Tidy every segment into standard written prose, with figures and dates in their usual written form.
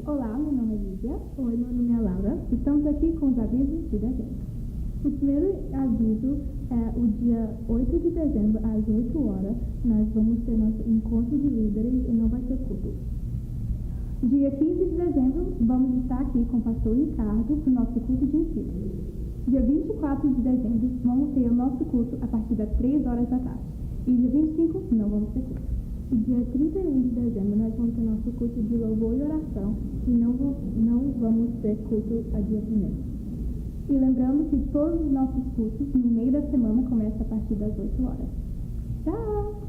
Olá, meu nome é Lívia. Oi, meu nome é Laura. Estamos aqui com os avisos de dezembro. O primeiro aviso é o dia 8 de dezembro, às 8 horas, nós vamos ter nosso encontro de líderes e não vai ter culto. Dia 15 de dezembro, vamos estar aqui com o pastor Ricardo para o nosso culto de ensino. Dia 24 de dezembro, vamos ter o nosso culto a partir das 3 horas da tarde. E dia 25, não vamos ter culto. E dia 31 de dezembro, nós vamos ter nosso culto de louvor e oração e não vamos ter culto a dia 1º. E lembrando que todos os nossos cultos no meio da semana começam a partir das 8 horas. Tchau!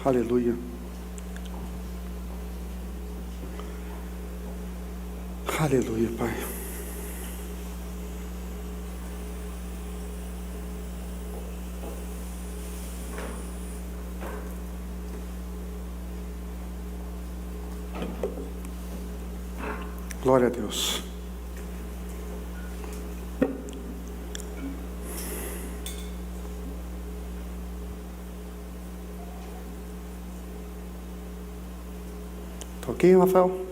Aleluia. Aleluia, Pai. Glória a Deus. Tá ok, Rafael?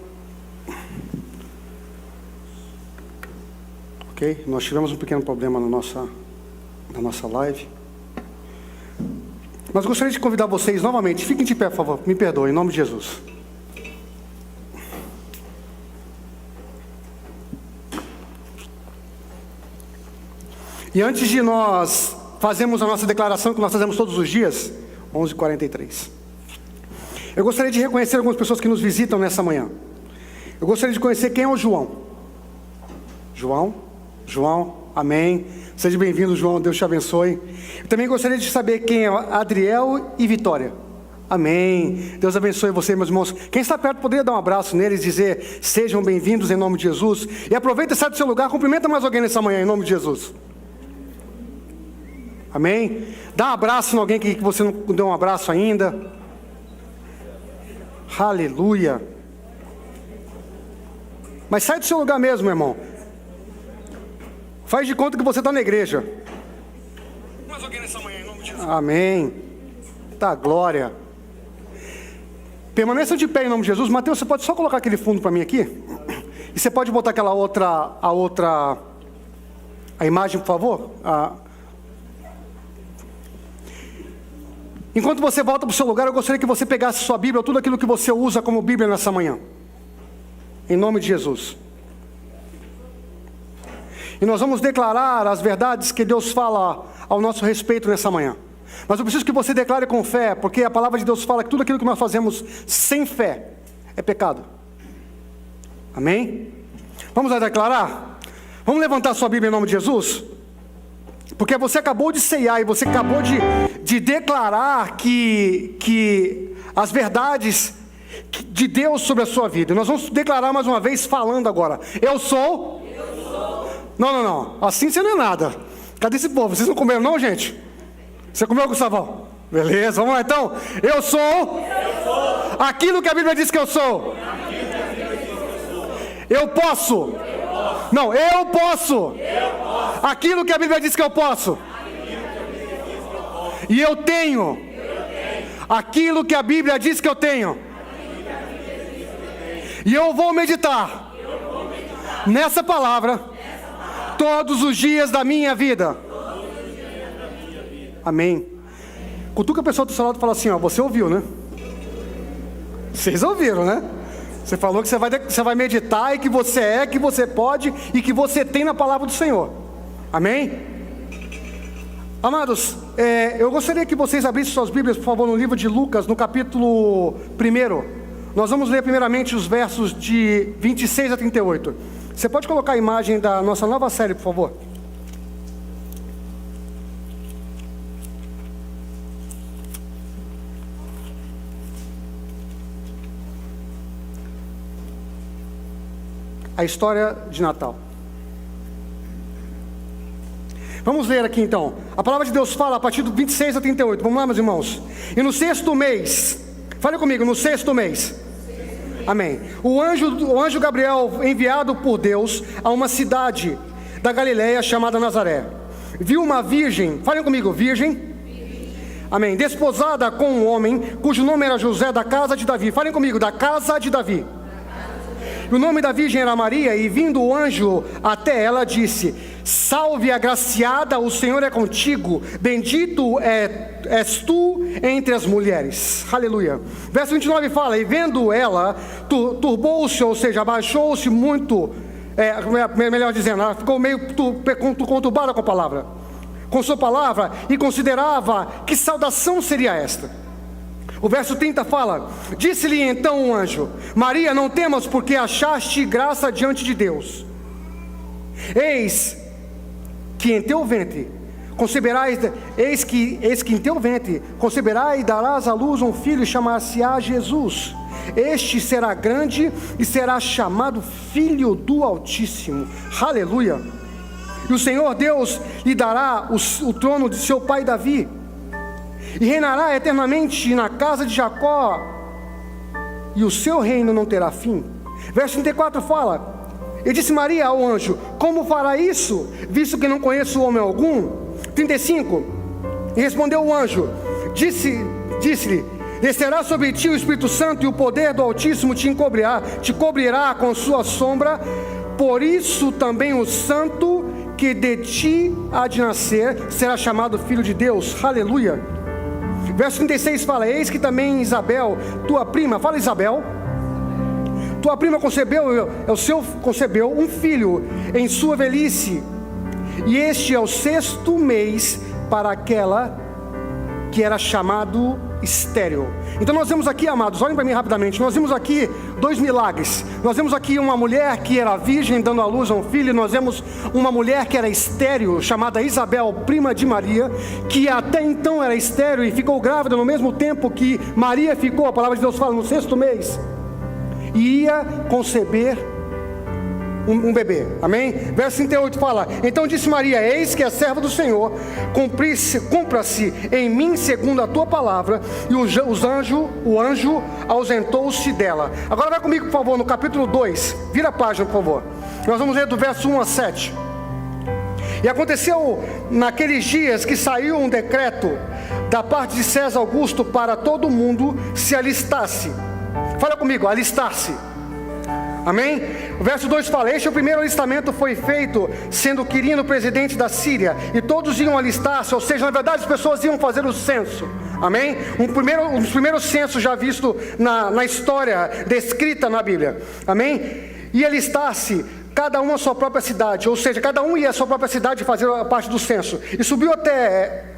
Ok? Nós tivemos um pequeno problema na nossa live. Mas gostaria de convidar vocês novamente. Fiquem de pé, por favor. Me perdoem, em nome de Jesus. E antes de nós fazermos a nossa declaração, que nós fazemos todos os dias, 11h43, eu gostaria de reconhecer algumas pessoas que nos visitam nessa manhã. Eu gostaria de conhecer quem é o João. João, amém. Seja bem-vindo, João, Deus te abençoe. Eu também gostaria de saber quem é Adriel e Vitória. Amém. Deus abençoe você, meus irmãos. Quem está perto poderia dar um abraço neles e dizer: sejam bem-vindos em nome de Jesus. E aproveita e sai do seu lugar, cumprimenta mais alguém nessa manhã em nome de Jesus. Amém? Dá um abraço em alguém que você não deu um abraço ainda. Aleluia. Mas sai do seu lugar mesmo, meu irmão. Faz de conta que você está na igreja. Mais alguém nessa manhã em nome de Jesus. Amém. Tá, glória. Permaneçam de pé em nome de Jesus. Mateus, você pode só colocar aquele fundo para mim aqui? E você pode botar aquela a imagem, por favor? Enquanto você volta para o seu lugar, eu gostaria que você pegasse sua Bíblia, tudo aquilo que você usa como Bíblia nessa manhã. Em nome de Jesus. E nós vamos declarar as verdades que Deus fala ao nosso respeito nessa manhã. Mas eu preciso que você declare com fé, porque a palavra de Deus fala que tudo aquilo que nós fazemos sem fé é pecado. Amém? Vamos lá declarar? Vamos levantar sua Bíblia em nome de Jesus? Porque você acabou de ceiar e você acabou de declarar que as verdades de Deus sobre a sua vida. Nós vamos declarar mais uma vez falando agora. Eu sou. Não. Assim você não é nada. Cadê esse povo? Vocês não comeram não, gente? Você comeu, Gustavão? Beleza, vamos lá então. Eu sou aquilo que a Bíblia diz que eu sou. Eu posso. Não, eu posso. Aquilo que a Bíblia diz que eu posso. E eu tenho aquilo que a Bíblia diz que eu tenho. E eu vou meditar nessa palavra todos os dias da minha vida. Amém. Cutuca a pessoa do seu lado e fala assim, ó, você ouviu, né? Vocês ouviram, né? Você falou que você vai meditar e que você que você pode e que você tem na palavra do Senhor. Amém? Amados, eu gostaria que vocês abrissem suas Bíblias, por favor, no livro de Lucas, no capítulo 1. Nós vamos ler primeiramente os versos de 26 a 38. Você pode colocar a imagem da nossa nova série, por favor? A história de Natal. Vamos ler aqui então. A palavra de Deus fala a partir do 26 a 38. Vamos lá, meus irmãos. E no 6º mês, fale comigo, no 6º mês. Amém. O anjo Gabriel, enviado por Deus a uma cidade da Galileia chamada Nazaré, viu uma virgem, falem comigo, virgem. Amém. Desposada com um homem cujo nome era José, da casa de Davi. Falem comigo, da casa de Davi. O nome da virgem era Maria, e vindo o anjo até ela, disse: salve, agraciada, o Senhor é contigo, bendito és tu entre as mulheres. Aleluia. Verso 29 fala: e vendo ela, turbou-se, ou seja, abaixou-se muito, melhor dizendo, ela ficou meio conturbada com a palavra, com sua palavra, e considerava que saudação seria esta. O verso 30 fala: disse-lhe então o anjo: Maria, não temas, porque achaste graça diante de Deus. Eis que em teu ventre conceberás, eis que em teu ventre conceberás e darás à luz um filho, e chamar-se-á Jesus. Este será grande e será chamado Filho do Altíssimo. Aleluia. E o Senhor Deus lhe dará o trono de seu pai Davi, e reinará eternamente na casa de Jacó, e o seu reino não terá fim. Verso 34 fala: e disse Maria ao anjo: como fará isso, visto que não conheço homem algum? 35, e respondeu o anjo, disse-lhe: descerá sobre ti o Espírito Santo, e o poder do Altíssimo te cobrirá com sua sombra. Por isso também o santo que de ti há de nascer será chamado Filho de Deus. Aleluia. Verso 36 fala: eis que também Isabel, tua prima, fala Isabel, tua prima concebeu um filho em sua velhice, e este é o 6º mês para aquela que era chamado estéril. Então nós vemos aqui, amados, olhem para mim rapidamente, nós vemos aqui 2 milagres. Nós vemos aqui uma mulher que era virgem dando à luz a um filho. Nós vemos uma mulher que era estéril, chamada Isabel, prima de Maria, que até então era estéril e ficou grávida no mesmo tempo que Maria ficou. A palavra de Deus fala no 6º mês, e ia conceber um bebê, amém? Verso 38 fala: então disse Maria: eis que a serva do Senhor, cumpra-se em mim segundo a tua palavra. E o anjo ausentou-se dela. Agora vai comigo, por favor, no capítulo 2, vira a página, por favor. Nós vamos ler do verso 1 a 7. E aconteceu naqueles dias que saiu um decreto da parte de César Augusto para todo mundo se alistasse. Fala comigo: alistar-se. Amém? O verso 2 fala: este é o primeiro alistamento foi feito, sendo Quirino presidente da Síria, e todos iam alistar-se, ou seja, na verdade as pessoas iam fazer o censo. Amém? Um dos primeiros censos já visto na história, descrita na Bíblia. Amém? E alistar-se, cada um a sua própria cidade, ou seja, cada um ia à sua própria cidade fazer a parte do censo. E subiu até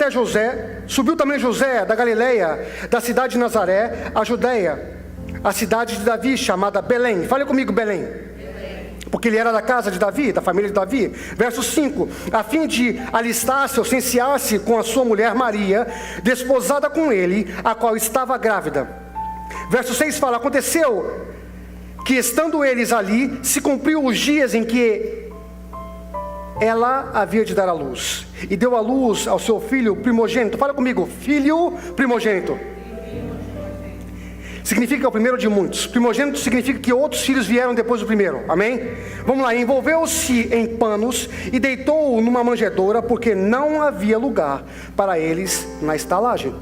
José, subiu também José da Galileia, da cidade de Nazaré, a Judeia, a cidade de Davi, chamada Belém. Fale comigo, Belém. Porque ele era da casa de Davi, da família de Davi. Verso 5, a fim de alistar-se ou censear-se com a sua mulher Maria, desposada com ele, a qual estava grávida. Verso 6 fala: aconteceu que, estando eles ali, se cumpriu os dias em que ela havia de dar à luz, e deu à luz ao seu filho primogênito. Fala comigo, filho primogênito. Significa que é o primeiro de muitos. Primogênito significa que outros filhos vieram depois do primeiro. Amém? Vamos lá. Envolveu-se em panos e deitou-o numa manjedoura, porque não havia lugar para eles na estalagem.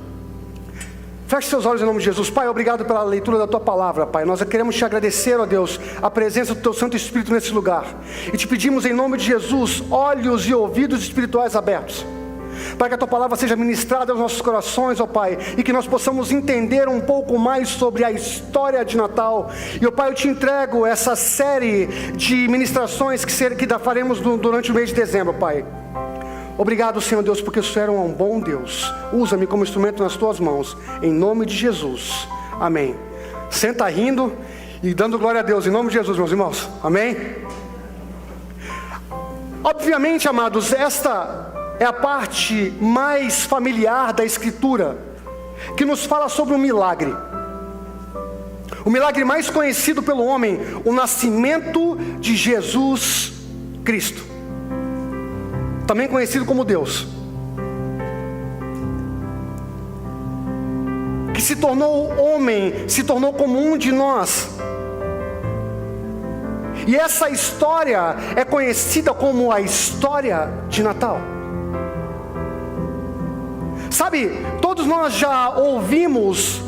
Feche seus olhos em nome de Jesus. Pai, obrigado pela leitura da Tua palavra, Pai. Nós queremos Te agradecer, ó Deus, a presença do Teu Santo Espírito nesse lugar. E Te pedimos em nome de Jesus, olhos e ouvidos espirituais abertos, para que a Tua palavra seja ministrada aos nossos corações, ó Pai, e que nós possamos entender um pouco mais sobre a história de Natal. E, ó Pai, eu Te entrego essa série de ministrações que faremos durante o mês de dezembro, Pai. Obrigado, Senhor Deus, porque o Senhor é um bom Deus. Usa-me como instrumento nas Tuas mãos, em nome de Jesus. Amém. Senta rindo e dando glória a Deus, em nome de Jesus, meus irmãos. Amém. Obviamente, amados, esta é a parte mais familiar da Escritura, que nos fala sobre um milagre. O milagre mais conhecido pelo homem, o nascimento de Jesus Cristo, também conhecido como Deus, que se tornou homem, se tornou como um de nós. E essa história é conhecida como a história de Natal. Sabe, todos nós já ouvimos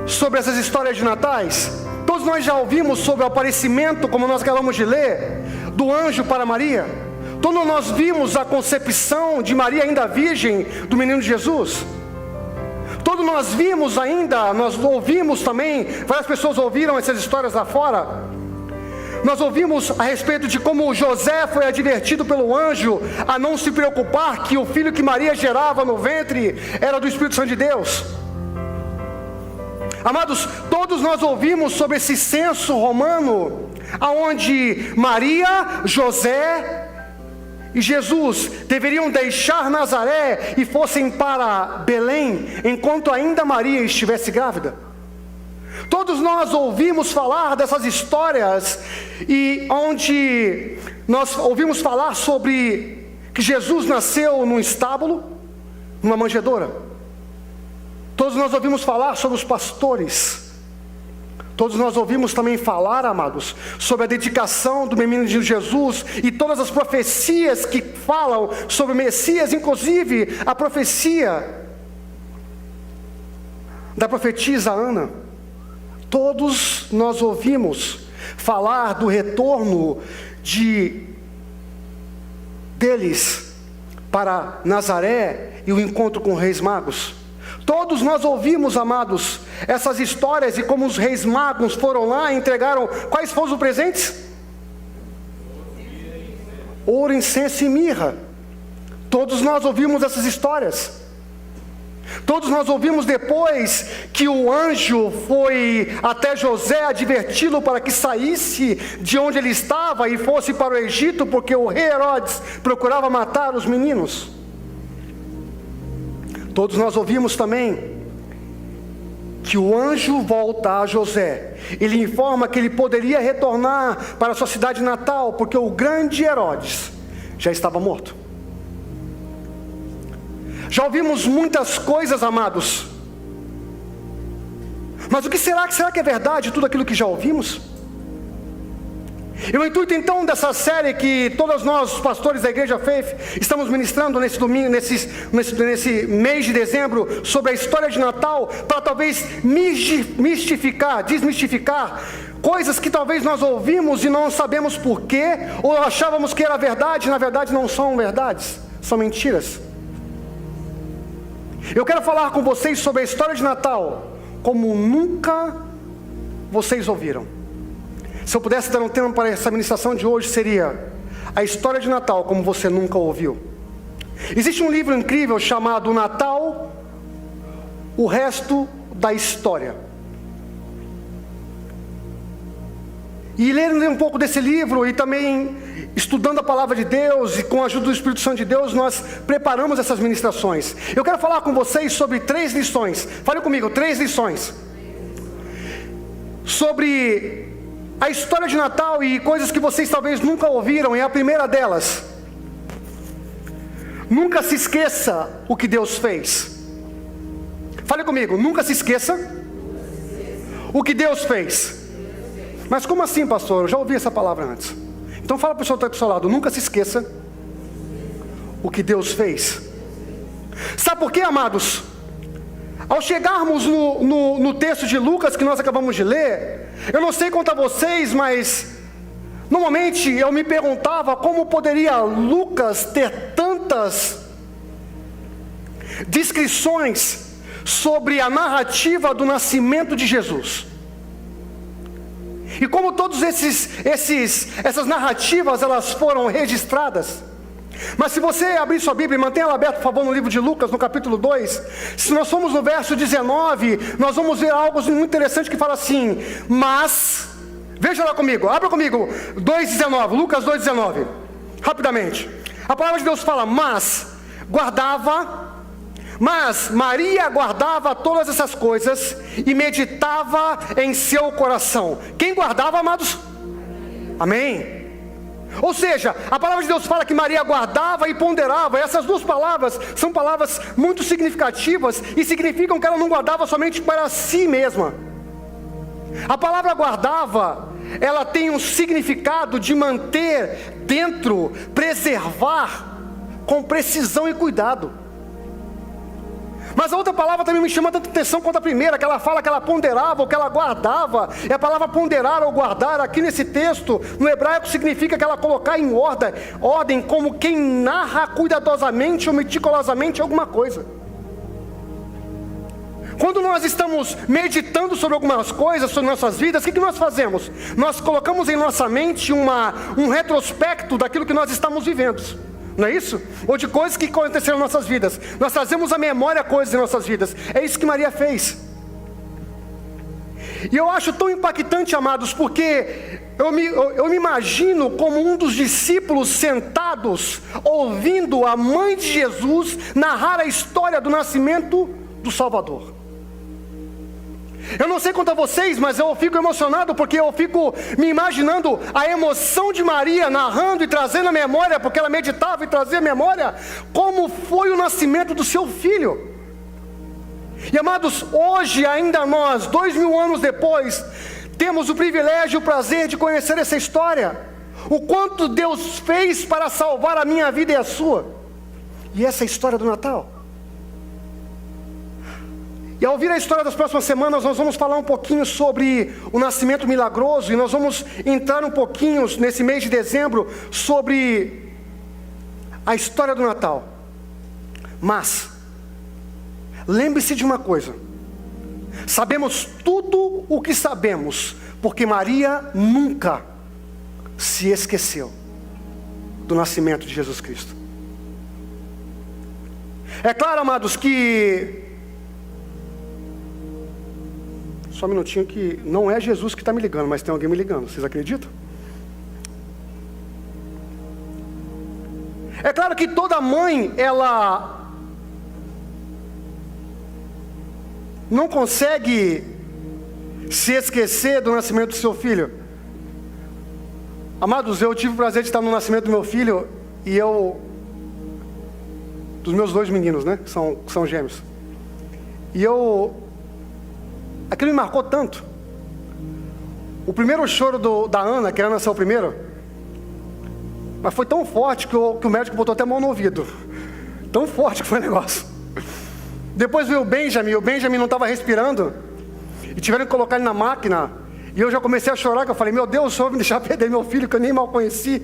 sobre essas histórias de natais. Todos nós já ouvimos sobre o aparecimento, como nós acabamos de ler, do anjo para Maria. Todos nós vimos a concepção de Maria ainda virgem do menino Jesus. Todos nós vimos ainda, nós ouvimos também, várias pessoas ouviram essas histórias lá fora. Nós ouvimos a respeito de como José foi advertido pelo anjo a não se preocupar, que o filho que Maria gerava no ventre era do Espírito Santo de Deus. Amados, todos nós ouvimos sobre esse censo romano, aonde Maria, José e Jesus deveriam deixar Nazaré e fossem para Belém, enquanto ainda Maria estivesse grávida. Todos nós ouvimos falar dessas histórias, e onde nós ouvimos falar sobre que Jesus nasceu num estábulo, numa manjedoura. Todos nós ouvimos falar sobre os pastores. Todos nós ouvimos também falar, amados, sobre a dedicação do menino de Jesus e todas as profecias que falam sobre o Messias, inclusive a profecia da profetisa Ana. Todos nós ouvimos falar do retorno deles para Nazaré e o encontro com os reis magos. Todos nós ouvimos, amados, essas histórias e como os reis magos foram lá e entregaram, quais foram os presentes? Ouro, incenso e mirra. Todos nós ouvimos essas histórias. Todos nós ouvimos depois que o anjo foi até José adverti-lo para que saísse de onde ele estava e fosse para o Egito, porque o rei Herodes procurava matar os meninos. Todos nós ouvimos também que o anjo volta a José. Ele informa que ele poderia retornar para sua cidade natal, porque o grande Herodes já estava morto. Já ouvimos muitas coisas, amados. Mas o que será que é verdade tudo aquilo que já ouvimos? E o intuito então dessa série que todos nós, os pastores da Igreja Faith, estamos ministrando nesse domingo, nesse mês de dezembro, sobre a história de Natal, para talvez desmistificar coisas que talvez nós ouvimos e não sabemos porquê, ou achávamos que era verdade, e na verdade não são verdades, são mentiras. Eu quero falar com vocês sobre a história de Natal, como nunca vocês ouviram. Se eu pudesse dar um tema para essa ministração de hoje, seria a história de Natal como você nunca ouviu. Existe um livro incrível chamado Natal, o Resto da História. E lendo um pouco desse livro e também estudando a palavra de Deus e com a ajuda do Espírito Santo de Deus, nós preparamos essas ministrações. Eu quero falar com vocês sobre 3 lições. Fale comigo, 3 lições. Sobre a história de Natal e coisas que vocês talvez nunca ouviram. E a primeira delas: nunca se esqueça o que Deus fez. Fale comigo, nunca se esqueça o que Deus fez. Mas como assim, pastor? Eu já ouvi essa palavra antes. Então fala para o pessoal que está do seu lado, nunca se esqueça o que Deus fez. Sabe por quê, amados? Ao chegarmos no texto de Lucas que nós acabamos de ler, eu não sei quanto a vocês, mas normalmente eu me perguntava como poderia Lucas ter tantas descrições sobre a narrativa do nascimento de Jesus. E como todas essas narrativas elas foram registradas. Mas se você abrir sua Bíblia e mantenha ela aberta, por favor, no livro de Lucas, no capítulo 2, se nós formos no verso 19, nós vamos ver algo muito interessante que fala assim: mas, veja lá comigo, abra comigo, 2,19, Lucas 2,19, rapidamente. A palavra de Deus fala: mas Maria guardava todas essas coisas e meditava em seu coração. Quem guardava, amados? Amém. Ou seja, a palavra de Deus fala que Maria guardava e ponderava. E essas 2 palavras são palavras muito significativas e significam que ela não guardava somente para si mesma. A palavra guardava, ela tem um significado de manter dentro, preservar com precisão e cuidado. Mas a outra palavra também me chama tanta atenção quanto a primeira, que ela fala que ela ponderava ou que ela guardava. E a palavra ponderar ou guardar aqui nesse texto, no hebraico, significa que ela colocar em ordem como quem narra cuidadosamente ou meticulosamente alguma coisa. Quando nós estamos meditando sobre algumas coisas, sobre nossas vidas, o que nós fazemos? Nós colocamos em nossa mente um retrospecto daquilo que nós estamos vivendo. Não é isso? Ou de coisas que aconteceram em nossas vidas. Nós trazemos à memória coisas em nossas vidas. É isso que Maria fez. E eu acho tão impactante, amados, porque eu me imagino como um dos discípulos sentados, ouvindo a mãe de Jesus narrar a história do nascimento do Salvador. Eu não sei quanto a vocês, mas eu fico emocionado porque eu fico me imaginando a emoção de Maria narrando e trazendo a memória, porque ela meditava e trazia a memória, como foi o nascimento do seu filho. E amados, hoje ainda nós, 2000 anos depois, temos o privilégio e o prazer de conhecer essa história. O quanto Deus fez para salvar a minha vida e a sua. E essa é a história do Natal. E ao ouvir a história das próximas semanas, nós vamos falar um pouquinho sobre o nascimento milagroso. E nós vamos entrar um pouquinho, nesse mês de dezembro, sobre a história do Natal. Mas, lembre-se de uma coisa. Sabemos tudo o que sabemos, porque Maria nunca se esqueceu do nascimento de Jesus Cristo. É claro, amados, que... Só um minutinho, que não é Jesus que está me ligando, mas tem alguém me ligando, vocês acreditam? É claro que toda mãe, ela não consegue se esquecer do nascimento do seu filho. Amados, eu tive o prazer de estar no nascimento do meu filho, e dos meus 2 meninos, né, que são gêmeos. E aquilo me marcou tanto. O primeiro choro da Ana, que ela nasceu primeiro, mas foi tão forte que o médico botou até a mão no ouvido. Tão forte que foi o negócio. Depois veio o Benjamin não estava respirando, e tiveram que colocar ele na máquina, e eu já comecei a chorar, que eu falei, meu Deus, o Senhor vai me deixar perder meu filho, que eu nem mal conheci.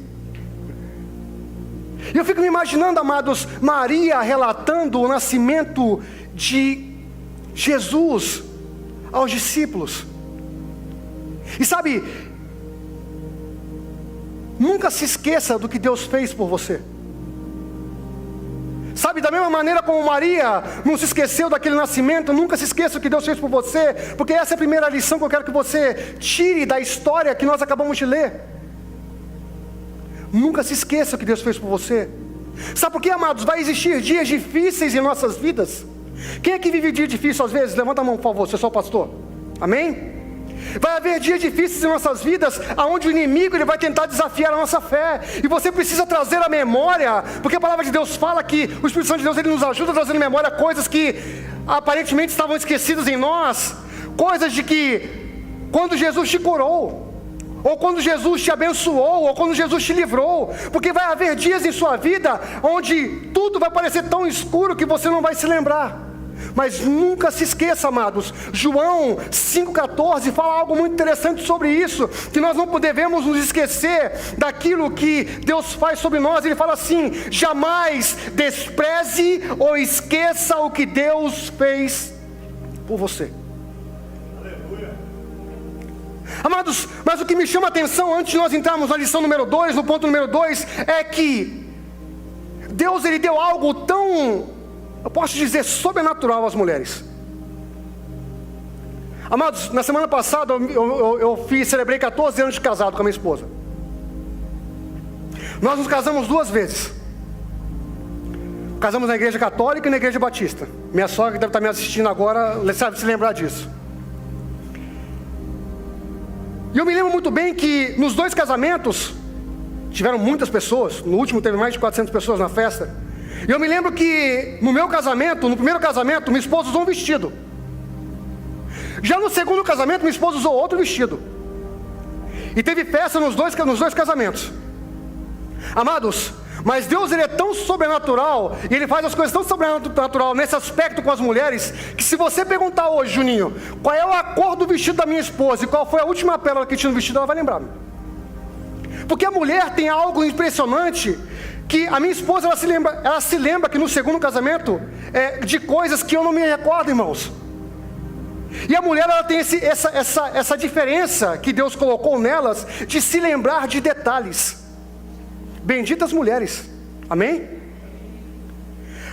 E eu fico me imaginando, amados, Maria relatando o nascimento de Jesus aos discípulos. E sabe, nunca se esqueça do que Deus fez por você. Sabe, da mesma maneira como Maria não se esqueceu daquele nascimento, nunca se esqueça do que Deus fez por você, porque essa é a primeira lição que eu quero que você tire da história que nós acabamos de ler. Nunca se esqueça do que Deus fez por você. Sabe por quê, amados? Vai existir dias difíceis em nossas vidas. Quem é que vive dia difícil às vezes? Levanta a mão, por favor, você é só o pastor. Amém? Vai haver dias difíceis em nossas vidas, onde o inimigo ele vai tentar desafiar a nossa fé, e você precisa trazer a memória, porque a palavra de Deus fala que o Espírito Santo de Deus ele nos ajuda a trazer à memória coisas que aparentemente estavam esquecidas em nós, coisas de que quando Jesus te curou, ou quando Jesus te abençoou, ou quando Jesus te livrou, porque vai haver dias em sua vida onde tudo vai parecer tão escuro que você não vai se lembrar. Mas nunca se esqueça, amados, João 5,14 fala algo muito interessante sobre isso, que nós não devemos nos esquecer daquilo que Deus faz sobre nós. Ele fala assim: jamais despreze ou esqueça o que Deus fez por você. Aleluia. Amados, mas o que me chama a atenção, antes de nós entrarmos na lição número 2, no ponto número 2, é que Deus ele deu algo tão, eu posso dizer, sobrenatural às mulheres. Amados, na semana passada eu celebrei 14 anos de casado com a minha esposa. Nós nos casamos 2 vezes. Casamos na igreja católica e na igreja batista. Minha sogra que deve estar me assistindo agora, sabe se lembrar disso. E eu me lembro muito bem que nos 2 casamentos, tiveram muitas pessoas, no último teve mais de 400 pessoas na festa. E eu me lembro que no meu casamento, no primeiro casamento, minha esposa usou um vestido. Já no segundo casamento, minha esposa usou outro vestido. E teve festa nos dois casamentos. Amados, mas Deus ele é tão sobrenatural, e Ele faz as coisas tão sobrenatural nesse aspecto com as mulheres, que se você perguntar hoje, Juninho, qual é a cor do vestido da minha esposa e qual foi a última pérola que tinha no vestido, ela vai lembrar. Porque a mulher tem algo impressionante, que a minha esposa ela se lembra que no segundo casamento de coisas que eu não me recordo, irmãos. E a mulher ela tem essa diferença que Deus colocou nelas, de se lembrar de detalhes. Benditas mulheres, amém?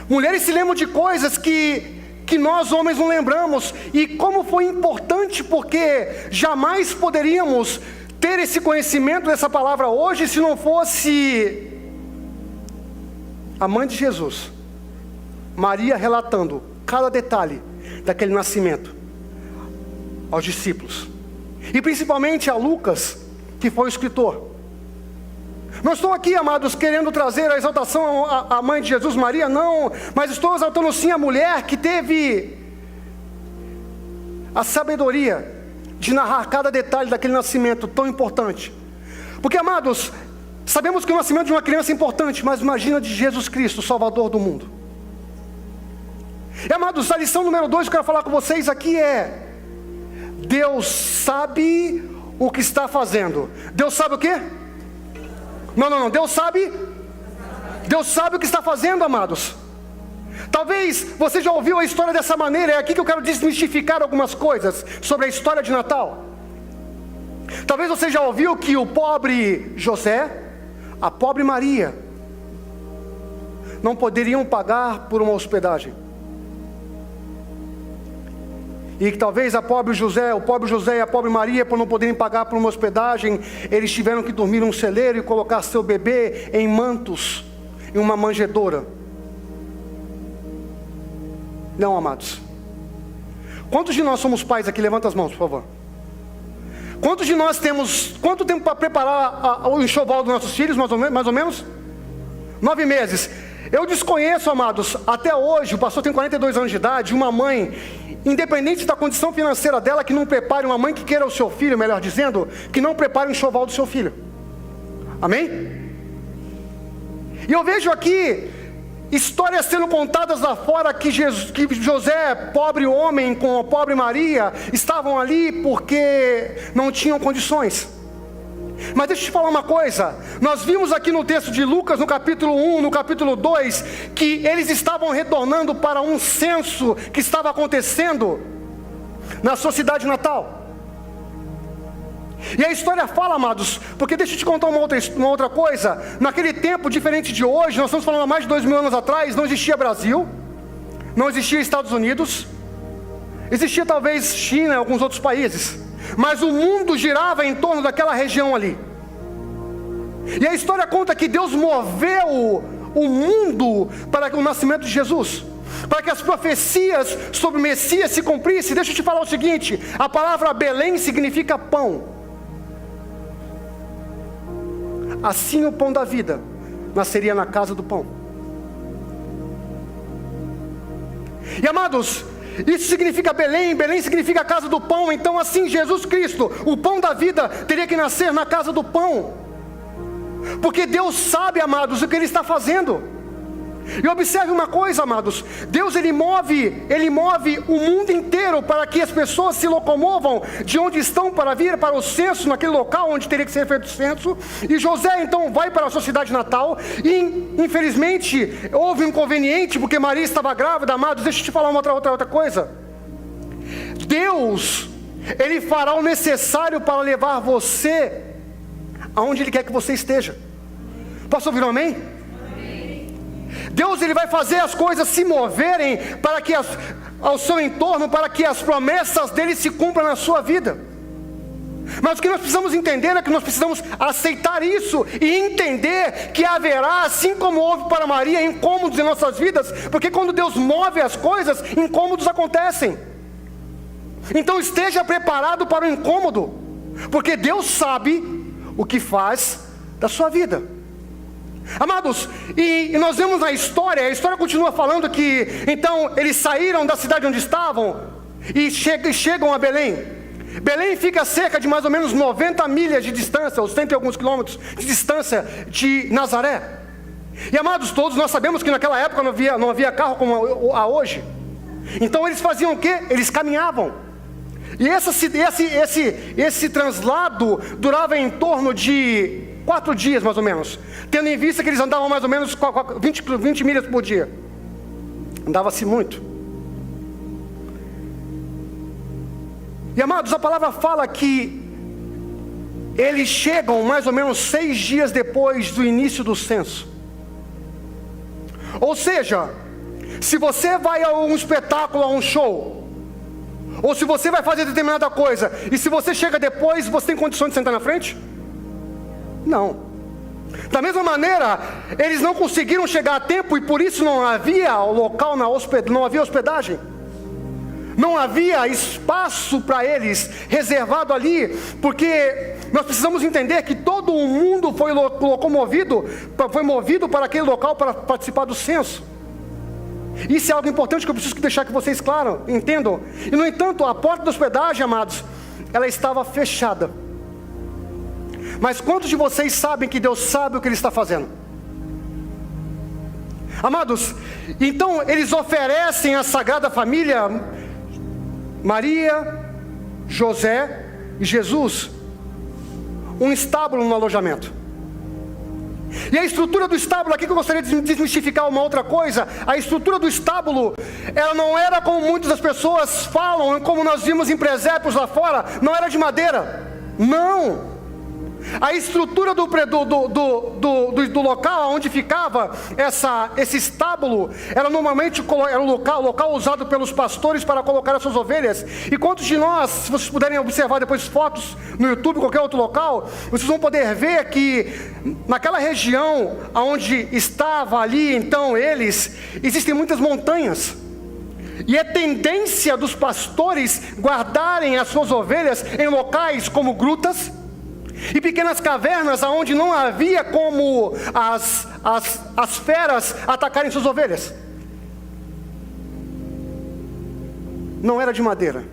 Mulheres se lembram de coisas que que nós homens não lembramos. E como foi importante, porque jamais poderíamos ter esse conhecimento dessa palavra hoje se não fosse a mãe de Jesus, Maria, relatando cada detalhe daquele nascimento aos discípulos, e principalmente a Lucas, que foi o escritor. Não estou aqui, amados, querendo trazer a exaltação à mãe de Jesus, Maria, não, mas estou exaltando sim a mulher que teve a sabedoria de narrar cada detalhe daquele nascimento tão importante. Porque, amados, sabemos que o nascimento de uma criança é importante, mas imagina de Jesus Cristo, o Salvador do mundo. E, amados, a lição número 2 que eu quero falar com vocês aqui é: Deus sabe o que está fazendo. Deus sabe o quê? Não. Deus sabe o que está fazendo, amados. Talvez você já ouviu a história dessa maneira. É aqui que eu quero desmistificar algumas coisas sobre a história de Natal. Talvez você já ouviu que o pobre José, a pobre Maria, não poderiam pagar por uma hospedagem. E que talvez o pobre José e a pobre Maria, por não poderem pagar por uma hospedagem, eles tiveram que dormir num celeiro e colocar seu bebê em mantos, em uma manjedoura. Não, amados. Quantos de nós somos pais aqui? Levanta as mãos, por favor. Quantos de nós temos, quanto tempo para preparar o enxoval dos nossos filhos, mais ou menos? 9 meses. Eu desconheço, amados, até hoje, o pastor tem 42 anos de idade, uma mãe, independente da condição financeira dela, que não prepare, uma mãe que queira o seu filho, melhor dizendo, que não prepare o enxoval do seu filho. Amém? E eu vejo aqui histórias sendo contadas lá fora que José, pobre homem, com a pobre Maria, estavam ali porque não tinham condições. Mas deixa eu te falar uma coisa. Nós vimos aqui no texto de Lucas, no capítulo 1, no capítulo 2, que eles estavam retornando para um censo que estava acontecendo na sua cidade natal. E a história fala, amados, porque deixa eu te contar uma outra coisa. Naquele tempo, diferente de hoje, nós estamos falando há mais de 2000 anos atrás, não existia Brasil, não existia Estados Unidos, existia talvez China e alguns outros países, mas o mundo girava em torno daquela região ali. E a história conta que Deus moveu o mundo para o nascimento de Jesus, para que as profecias sobre o Messias se cumprissem. Deixa eu te falar o seguinte: a palavra Belém significa pão. Assim o pão da vida nasceria na casa do pão. E, amados, isso significa Belém, Belém significa a casa do pão. Então assim Jesus Cristo, o pão da vida, teria que nascer na casa do pão, porque Deus sabe, amados, o que Ele está fazendo. E observe uma coisa, amados, Deus ele move o mundo inteiro para que as pessoas se locomovam de onde estão para vir para o censo, naquele local onde teria que ser feito o censo. E José então vai para a sua cidade natal, e infelizmente houve um inconveniente, porque Maria estava grávida. Amados, deixa eu te falar uma outra coisa. Deus, Ele fará o necessário para levar você aonde Ele quer que você esteja. Posso ouvir um amém? Deus ele vai fazer as coisas se moverem para que ao seu entorno, para que as promessas dele se cumpram na sua vida. Mas o que nós precisamos entender é que nós precisamos aceitar isso e entender que haverá, assim como houve para Maria, incômodos em nossas vidas, porque quando Deus move as coisas, incômodos acontecem. Então esteja preparado para o incômodo, porque Deus sabe o que faz da sua vida. Amados, e nós vemos na história, a história continua falando que então eles saíram da cidade onde estavam e chegam a Belém. Belém fica a cerca de mais ou menos 90 milhas de distância, ou 100 e alguns quilômetros de distância de Nazaré. E, amados, todos nós sabemos que naquela época não havia carro como há hoje. Então eles faziam o quê? Eles caminhavam. E esse translado durava em torno de 4 dias mais ou menos, tendo em vista que eles andavam mais ou menos 20 milhas por dia. Andava-se muito. E, amados, a palavra fala que eles chegam mais ou menos 6 dias depois do início do censo. Ou seja, Se você vai a um espetáculo, a um show, ou se você vai fazer determinada coisa, e se você chega depois, você tem condições de sentar na frente? Não. Da mesma maneira, eles não conseguiram chegar a tempo, e por isso não havia local, não havia hospedagem. Não havia espaço para eles reservado ali, porque nós precisamos entender que todo o mundo foi movido para aquele local para participar do censo. Isso é algo importante que eu preciso deixar que vocês claro, entendam. E no entanto, a porta da hospedagem, amados, ela estava fechada. Mas quantos de vocês sabem que Deus sabe o que Ele está fazendo? Amados, então eles oferecem à Sagrada Família, Maria, José e Jesus, um estábulo no alojamento. E a estrutura do estábulo, aqui que eu gostaria de desmistificar uma outra coisa. A estrutura do estábulo, ela não era como muitas das pessoas falam, como nós vimos em presépios lá fora, não era de madeira. Não. A estrutura do local onde ficava esse estábulo, era normalmente era um local usado pelos pastores para colocar as suas ovelhas. E quantos de nós, se vocês puderem observar depois fotos no YouTube, qualquer outro local, vocês vão poder ver que naquela região onde estava ali, então existem muitas montanhas. E é tendência dos pastores guardarem as suas ovelhas em locais como grutas e pequenas cavernas, onde não havia como as feras atacarem suas ovelhas. Não era de madeira,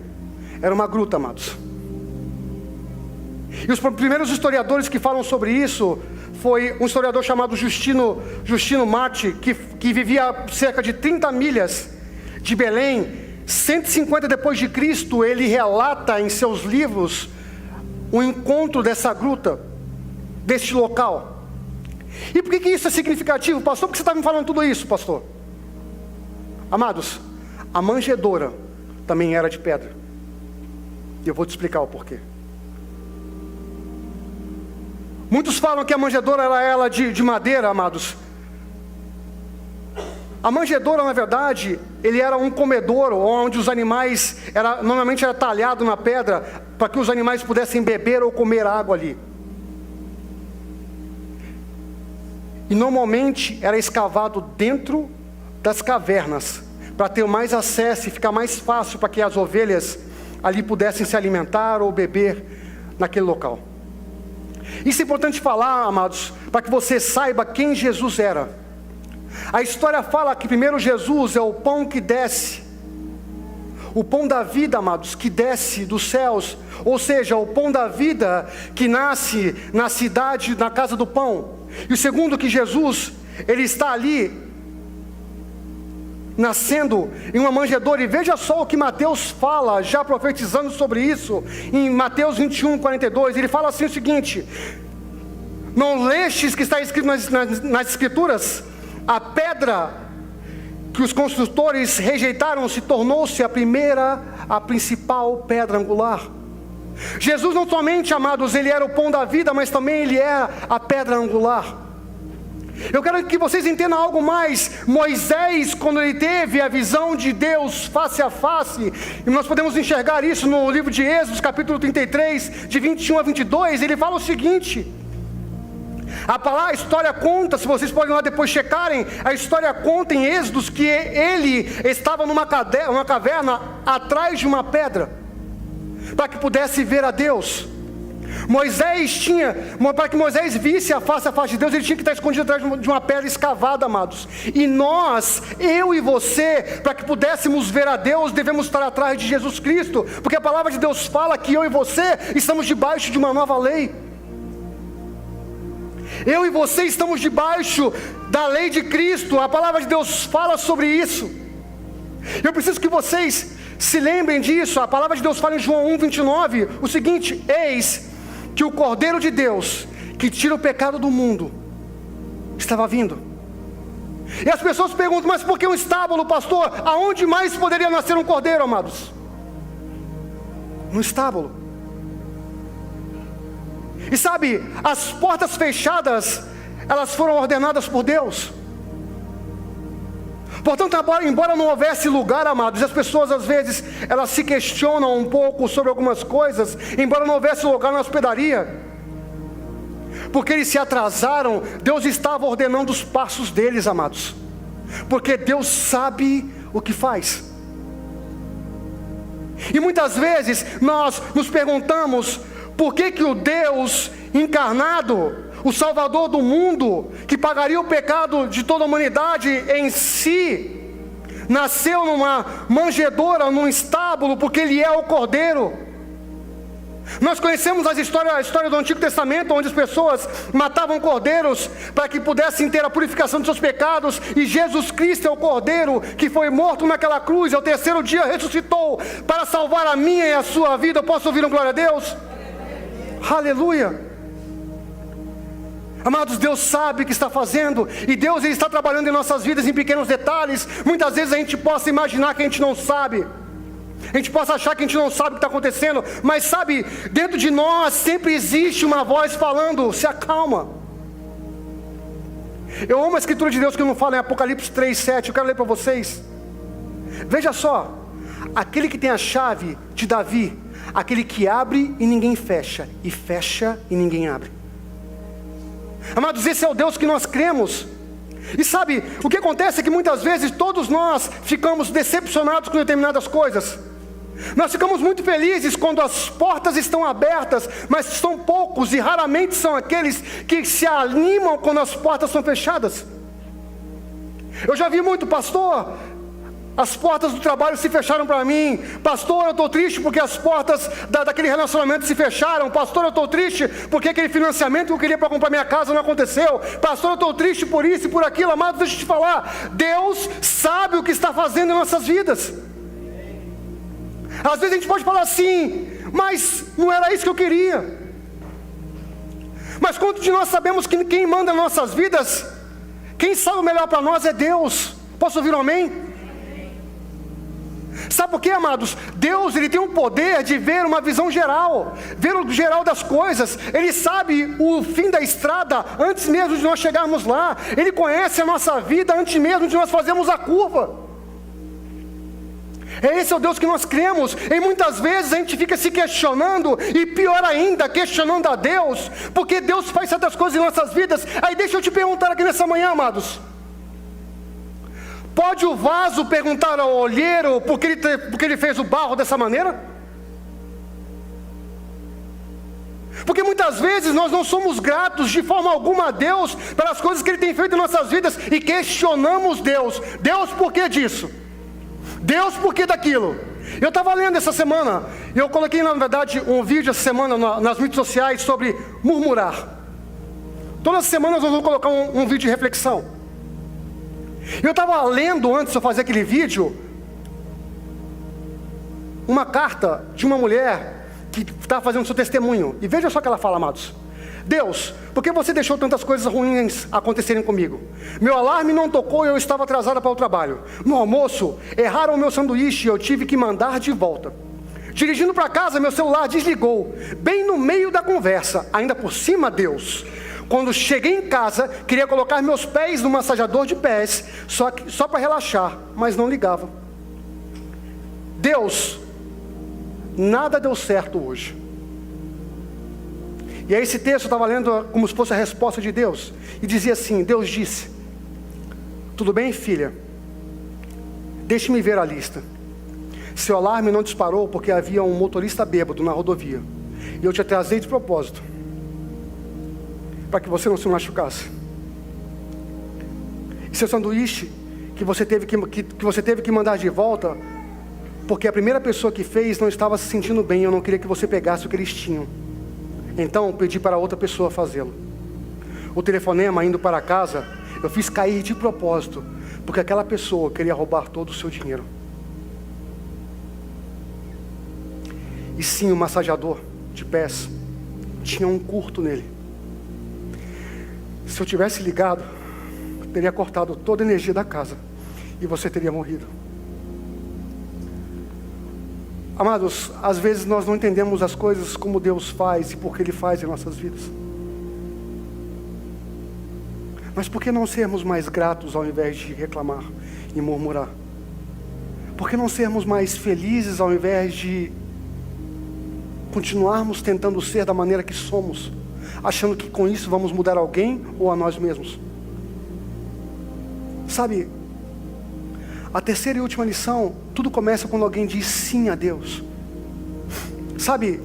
era uma gruta, amados. E os primeiros historiadores que falam sobre isso foi um historiador chamado Justino Marti, que vivia cerca de 30 milhas de Belém. 150 depois de Cristo, ele relata em seus livros o encontro dessa gruta, deste local. E por que isso é significativo, pastor? Por que você está me falando tudo isso, pastor? Amados, a manjedoura também era de pedra. E eu vou te explicar o porquê. Muitos falam que a manjedoura era de madeira, amados. A manjedoura, na verdade, ele era um comedouro, onde os animais, normalmente era talhado na pedra, para que os animais pudessem beber ou comer água ali. E normalmente era escavado dentro das cavernas, para ter mais acesso e ficar mais fácil para que as ovelhas ali pudessem se alimentar ou beber naquele local. Isso é importante falar, amados, para que você saiba quem Jesus era. A história fala que primeiro Jesus é o pão que desce, o pão da vida, amados, que desce dos céus, ou seja, o pão da vida que nasce na cidade, na casa do pão. E o segundo, que Jesus, ele está ali, nascendo em uma manjedoura. E veja só o que Mateus fala, já profetizando sobre isso, em Mateus 21:42, ele fala assim o seguinte: não lestes que está escrito nas escrituras? A pedra que os construtores rejeitaram tornou-se a principal pedra angular. Jesus não somente, amados, ele era o pão da vida, mas também ele é a pedra angular. Eu quero que vocês entendam algo mais. Moisés, quando ele teve a visão de Deus face a face, e nós podemos enxergar isso no livro de Êxodo, capítulo 33, de 21 a 22, ele fala o seguinte: a história conta, se vocês podem lá depois checarem, a história conta em Êxodos que ele estava numa caverna atrás de uma pedra, para que pudesse ver a Deus. Para que Moisés visse a face de Deus, ele tinha que estar escondido atrás de uma pedra escavada, amados. E nós, eu e você, para que pudéssemos ver a Deus, devemos estar atrás de Jesus Cristo, porque a palavra de Deus fala que eu e você estamos debaixo de uma nova lei. Eu e você estamos debaixo da lei de Cristo. A palavra de Deus fala sobre isso. Eu preciso que vocês se lembrem disso. A palavra de Deus fala em João 1:29 o seguinte: eis que o Cordeiro de Deus, que tira o pecado do mundo, estava vindo. E as pessoas perguntam: mas por que um estábulo, pastor? Aonde mais poderia nascer um cordeiro, amados? No estábulo. E sabe, as portas fechadas, elas foram ordenadas por Deus. Portanto, embora não houvesse lugar, amados, as pessoas às vezes, elas se questionam um pouco sobre algumas coisas, embora não houvesse lugar na hospedaria, porque eles se atrasaram, Deus estava ordenando os passos deles, amados, porque Deus sabe o que faz. E muitas vezes nós nos perguntamos, por que o Deus encarnado, o Salvador do mundo, que pagaria o pecado de toda a humanidade em si, nasceu numa manjedoura, num estábulo, porque Ele é o Cordeiro. Nós conhecemos a história do Antigo Testamento, onde as pessoas matavam cordeiros para que pudessem ter a purificação de seus pecados, e Jesus Cristo é o Cordeiro que foi morto naquela cruz, e ao terceiro dia ressuscitou para salvar a minha e a sua vida. Eu posso ouvir um glória a Deus? Aleluia! Amados, Deus sabe o que está fazendo, e Deus Ele está trabalhando em nossas vidas em pequenos detalhes. Muitas vezes a gente possa imaginar que a gente não sabe, a gente possa achar que a gente não sabe o que está acontecendo, mas sabe, dentro de nós sempre existe uma voz falando: se acalma. Eu amo a Escritura de Deus que não fala em Apocalipse 3:7, eu quero ler para vocês. Veja só, aquele que tem a chave de Davi, aquele que abre e ninguém fecha, e fecha e ninguém abre. Amados, esse é o Deus que nós cremos. E sabe, o que acontece é que muitas vezes todos nós ficamos decepcionados com determinadas coisas. Nós ficamos muito felizes quando as portas estão abertas, mas são poucos e raramente são aqueles que se animam quando as portas são fechadas. Eu já vi muito: pastor, as portas do trabalho se fecharam para mim. Pastor, eu estou triste porque as portas daquele relacionamento se fecharam. Pastor, eu estou triste porque aquele financiamento que eu queria para comprar minha casa não aconteceu. Pastor, eu estou triste por isso e por aquilo. Amados, deixa eu te falar, Deus sabe o que está fazendo em nossas vidas. Às vezes a gente pode falar assim: mas não era isso que eu queria. Mas quantos de nós sabemos que quem manda em nossas vidas, quem sabe o melhor para nós é Deus? Posso ouvir um amém? Sabe por quê, amados? Deus, Ele tem um poder de ver uma visão geral, ver o geral das coisas. Ele sabe o fim da estrada antes mesmo de nós chegarmos lá. Ele conhece a nossa vida antes mesmo de nós fazermos a curva. Esse é o Deus que nós cremos. E muitas vezes a gente fica se questionando, e pior ainda, questionando a Deus, porque Deus faz certas coisas em nossas vidas. Aí deixa eu te perguntar aqui nessa manhã, amados: pode o vaso perguntar ao olheiro porque ele fez o barro dessa maneira? Porque muitas vezes nós não somos gratos de forma alguma a Deus pelas coisas que Ele tem feito em nossas vidas, e questionamos Deus. Deus, por que disso? Deus, por que daquilo? Eu estava lendo essa semana, eu coloquei na verdade um vídeo essa semana nas mídias sociais sobre murmurar. Todas as semanas nós vamos colocar um vídeo de reflexão. Eu estava lendo, antes de eu fazer aquele vídeo, uma carta de uma mulher que estava fazendo seu testemunho. E veja só o que ela fala, amados: Deus, por que você deixou tantas coisas ruins acontecerem comigo? Meu alarme não tocou e eu estava atrasada para o trabalho. No almoço, erraram o meu sanduíche e eu tive que mandar de volta. Dirigindo para casa, meu celular desligou, bem no meio da conversa. Ainda por cima, Deus, quando cheguei em casa, queria colocar meus pés no massageador de pés, só para relaxar, mas não ligava. Deus, nada deu certo hoje. E aí esse texto eu estava lendo como se fosse a resposta de Deus, e dizia assim: Deus disse: tudo bem, filha, deixe-me ver a lista. Seu alarme não disparou porque havia um motorista bêbado na rodovia, e eu te atrasei de propósito, para que você não se machucasse. E seu sanduíche, que você teve que mandar de volta, porque a primeira pessoa que fez não estava se sentindo bem, eu não queria que você pegasse o que eles tinham. Então pedi para outra pessoa fazê-lo. O telefonema indo para casa, eu fiz cair de propósito, porque aquela pessoa queria roubar todo o seu dinheiro. E sim, o massageador de pés tinha um curto nele. Se eu tivesse ligado, eu teria cortado toda a energia da casa e você teria morrido. Amados, às vezes nós não entendemos as coisas como Deus faz e por que Ele faz em nossas vidas. Mas por que não sermos mais gratos ao invés de reclamar e murmurar? Por que não sermos mais felizes ao invés de continuarmos tentando ser da maneira que somos, achando que com isso vamos mudar alguém ou a nós mesmos? Sabe, a terceira e última lição, tudo começa quando alguém diz sim a Deus. Sabe,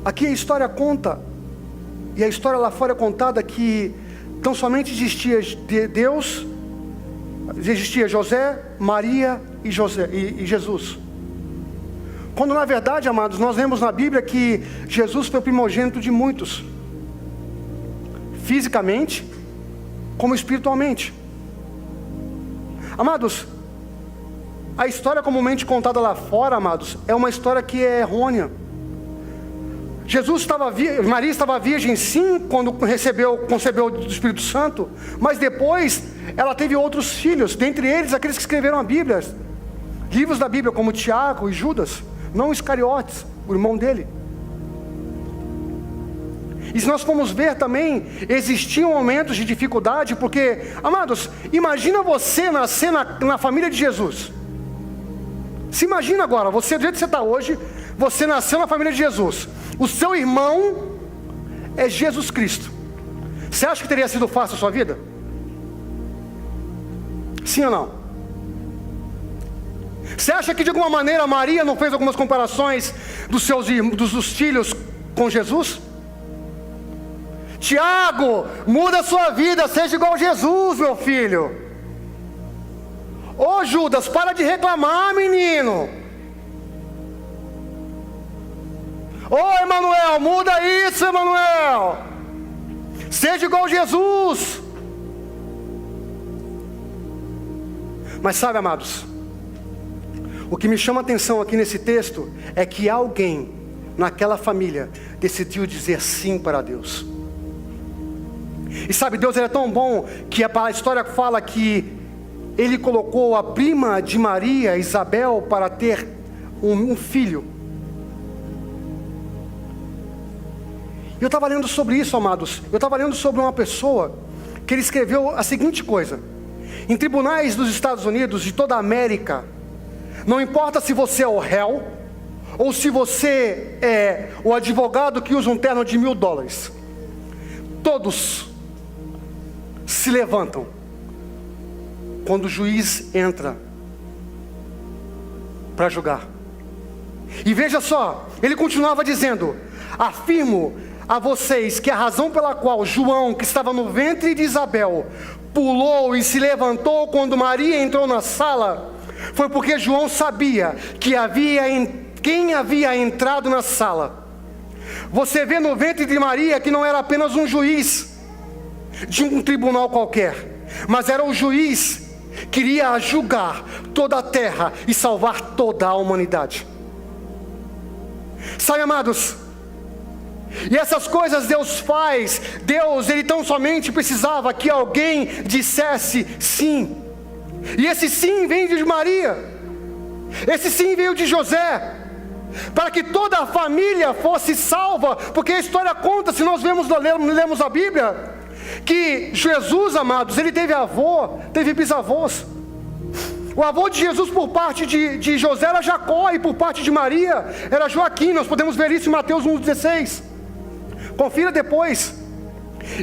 aqui a história conta, e a história lá fora é contada que tão somente existia Deus, existia José, Maria e Jesus. Quando na verdade, amados, nós lemos na Bíblia que Jesus foi o primogênito de muitos, fisicamente como espiritualmente. Amados, a história comumente contada lá fora, amados, é uma história que é errônea. Maria estava virgem sim, quando concebeu do Espírito Santo, mas depois ela teve outros filhos, dentre eles aqueles que escreveram a Bíblia, livros da Bíblia como Tiago e Judas, não Iscariotes, o irmão dele. E se nós formos ver também, existiam momentos de dificuldade, porque, amados, imagina você nascer na família de Jesus. Se imagina agora, você do jeito que você está hoje, você nasceu na família de Jesus. O seu irmão é Jesus Cristo. Você acha que teria sido fácil a sua vida? Sim ou não? Você acha que de alguma maneira Maria não fez algumas comparações dos filhos com Jesus? Tiago, muda a sua vida, seja igual a Jesus, meu filho. Ô Judas, para de reclamar, menino. Ô Emanuel, muda isso, Emanuel. Seja igual a Jesus. Mas sabe, amados, o que me chama a atenção aqui nesse texto é que alguém naquela família decidiu dizer sim para Deus. E sabe, Deus é tão bom que a história fala que Ele colocou a prima de Maria, Isabel, para ter um filho. Eu estava lendo sobre isso, amados. Eu estava lendo sobre uma pessoa que ele escreveu a seguinte coisa: em tribunais dos Estados Unidos, de toda a América, não importa se você é o réu ou se você é o advogado que usa um terno de $1.000, todos se levantam quando o juiz entra para julgar. E veja só, ele continuava dizendo: afirmo a vocês que a razão pela qual João, que estava no ventre de Isabel, pulou e se levantou quando Maria entrou na sala, foi porque João sabia que quem havia entrado na sala. Você vê no ventre de Maria que não era apenas um juiz de um tribunal qualquer, mas era o juiz que iria julgar toda a terra e salvar toda a humanidade. Sabe, amados, e essas coisas Deus faz. Deus, Ele tão somente precisava que alguém dissesse sim. E esse sim vem de Maria, esse sim veio de José, para que toda a família fosse salva. Porque a história conta, se nós lemos a Bíblia, que Jesus, amados, ele teve avô, teve bisavós. O avô de Jesus por parte de José era Jacó, e por parte de Maria era Joaquim. Nós podemos ver isso em Mateus 1,16. Confira depois.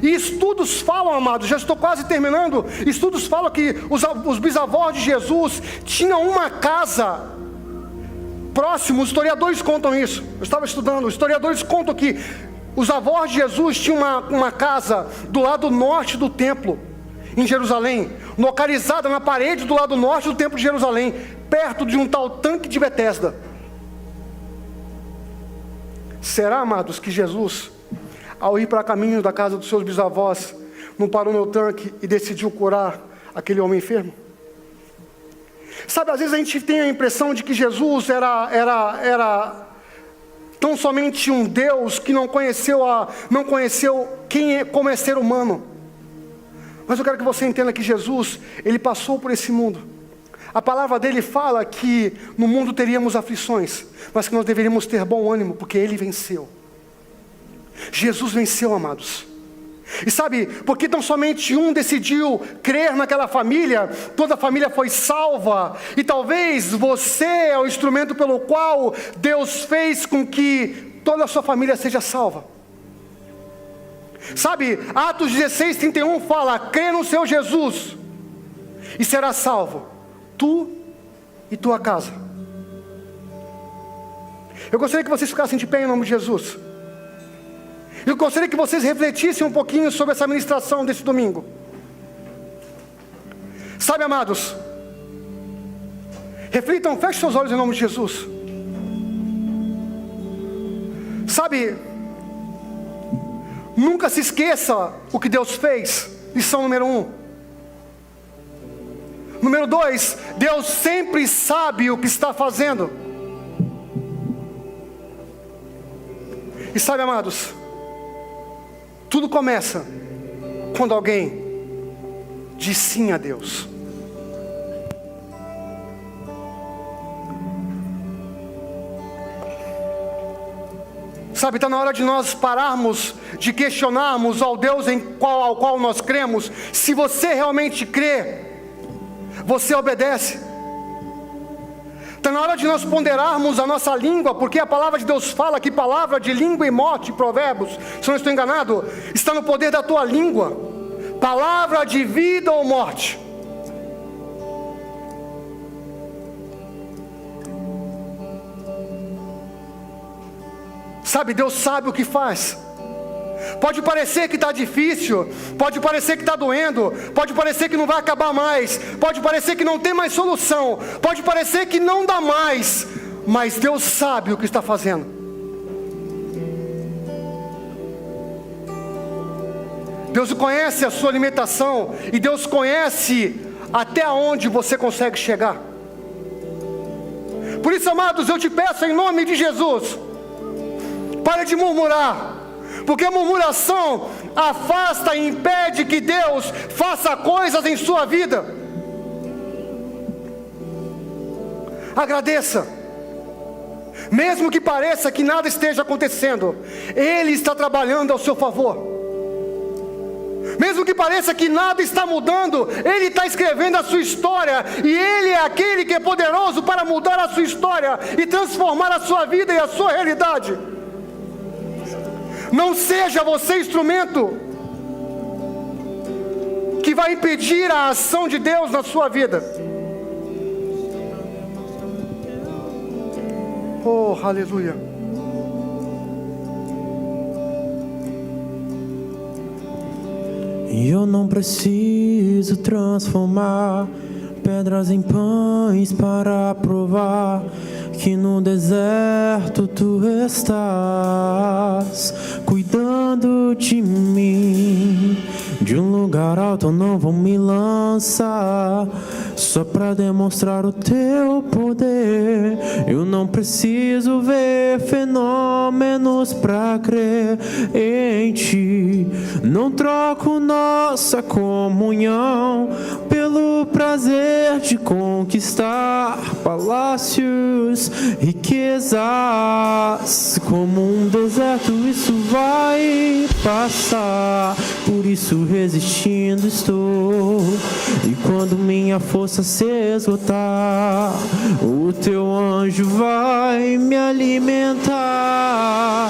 E estudos falam, amados, já estou quase terminando. Estudos falam que os bisavós de Jesus tinham uma casa próximo. Os historiadores contam isso. Eu estava estudando, os historiadores contam que os avós de Jesus tinham uma casa do lado norte do templo, em Jerusalém, localizada na parede do lado norte do templo de Jerusalém, perto de um tal tanque de Betesda. Será, amados, que Jesus, ao ir para caminho da casa dos seus bisavós, não parou no tanque e decidiu curar aquele homem enfermo? Sabe, às vezes a gente tem a impressão de que Jesus era tão somente um Deus que não conheceu como é ser humano. Mas eu quero que você entenda que Jesus, Ele passou por esse mundo. A palavra dele fala que no mundo teríamos aflições, mas que nós deveríamos ter bom ânimo, porque Ele venceu. Jesus venceu, amados. E sabe, porque tão somente um decidiu crer naquela família, toda a família foi salva. E talvez você é o instrumento pelo qual Deus fez com que toda a sua família seja salva. Sabe, Atos 16:31 fala: crê no Senhor Jesus e será salvo, tu e tua casa. Eu gostaria que vocês ficassem de pé em nome de Jesus. Eu gostaria que vocês refletissem um pouquinho sobre essa ministração desse domingo. Sabe, amados, reflitam, fechem seus olhos em nome de Jesus. Sabe, nunca se esqueça o que Deus fez. Lição número 1. Número 2, Deus sempre sabe o que está fazendo. E sabe, amados, tudo começa quando alguém diz sim a Deus. Sabe, está na hora de nós pararmos de questionarmos ao Deus ao qual nós cremos. Se você realmente crê, você obedece. Está na hora de nós ponderarmos a nossa língua, porque a palavra de Deus fala que palavra de língua e morte, Provérbios, se eu não estou enganado, está no poder da tua língua. Palavra de vida ou morte. Sabe, Deus sabe o que faz. Pode parecer que está difícil, pode parecer que está doendo, pode parecer que não vai acabar mais, pode parecer que não tem mais solução, pode parecer que não dá mais, mas Deus sabe o que está fazendo. Deus conhece a sua limitação e Deus conhece até onde você consegue chegar. Por isso, amados, eu te peço em nome de Jesus, pare de murmurar, porque a murmuração afasta e impede que Deus faça coisas em sua vida. Agradeça, mesmo que pareça que nada esteja acontecendo, Ele está trabalhando ao seu favor. Mesmo que pareça que nada está mudando, Ele está escrevendo a sua história, e Ele é aquele que é poderoso para mudar a sua história e transformar a sua vida e a sua realidade. Não seja você instrumento que vai impedir a ação de Deus na sua vida. Oh, aleluia. Eu não preciso transformar pedras em pães para provar que no deserto tu estás cuidando de mim. De um lugar alto não vou me lançar só para demonstrar o teu poder. Eu não preciso ver fenômenos para crer em ti. Não troco nossa comunhão pelo prazer de conquistar palácios, riquezas. Como um deserto isso vai passar, por isso resistindo estou. E quando minha força se esgotar, o teu anjo vai me alimentar.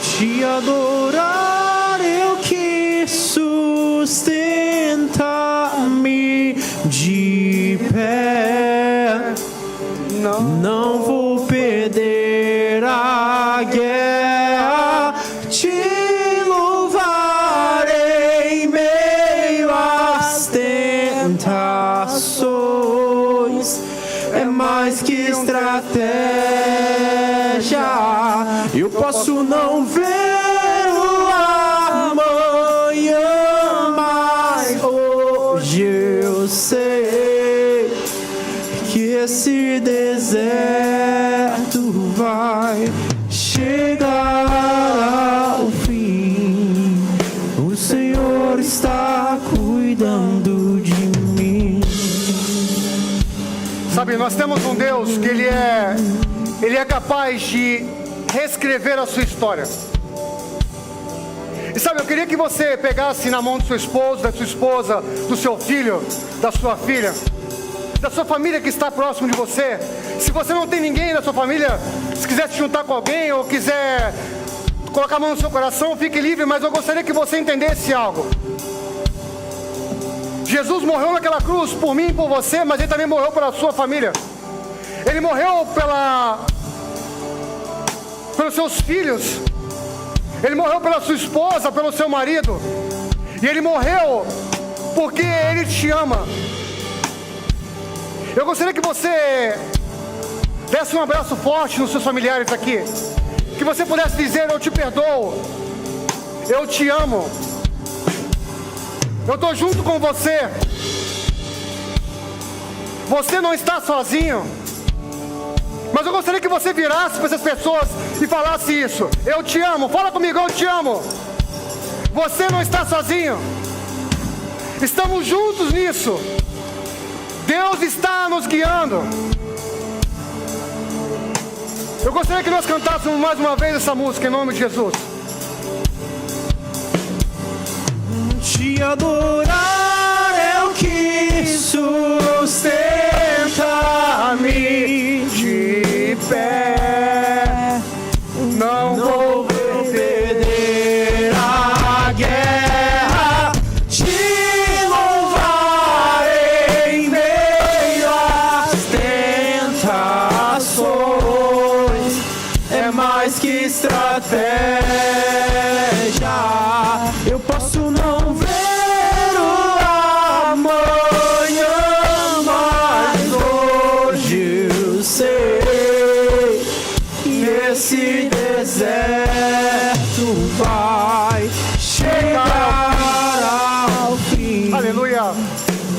Te adorar eu quis sustentar-me de pé. Não vou perder a guerra, te louvarei em meio às tentações. É mais que estratégia, eu posso não ver o amanhã, mas hoje eu sei que esse deserto vai chegar ao fim. O Senhor está cuidando de mim. Sabe, nós temos um Deus que Ele é capaz de reescrever a sua história. E sabe, eu queria que você pegasse na mão do seu esposo, da sua esposa, do seu filho, da sua filha, da sua família que está próximo de você. Se você não tem ninguém na sua família, se quiser se juntar com alguém ou quiser colocar a mão no seu coração, fique livre, mas eu gostaria que você entendesse algo. Jesus morreu naquela cruz por mim e por você, mas Ele também morreu pela sua família. Ele morreu pelos seus filhos. Ele morreu pela sua esposa, pelo seu marido. E Ele morreu porque Ele te ama. Eu gostaria que você desse um abraço forte nos seus familiares aqui. Que você pudesse dizer: eu te perdoo, eu te amo, eu estou junto com você. Você não está sozinho. Mas eu gostaria que você virasse para essas pessoas e falasse isso: eu te amo. Fala comigo: eu te amo. Você não está sozinho. Estamos juntos nisso. Deus está nos guiando. Eu gostaria que nós cantássemos mais uma vez essa música em nome de Jesus. Te adorar é o que sustenta-me de pé. Não vou perder a guerra. Te louvar em meio às tentações. É mais que estratégia. Eu posso não ver o amanhã, mas hoje eu sei que esse deserto vai chegar ao fim. Aleluia.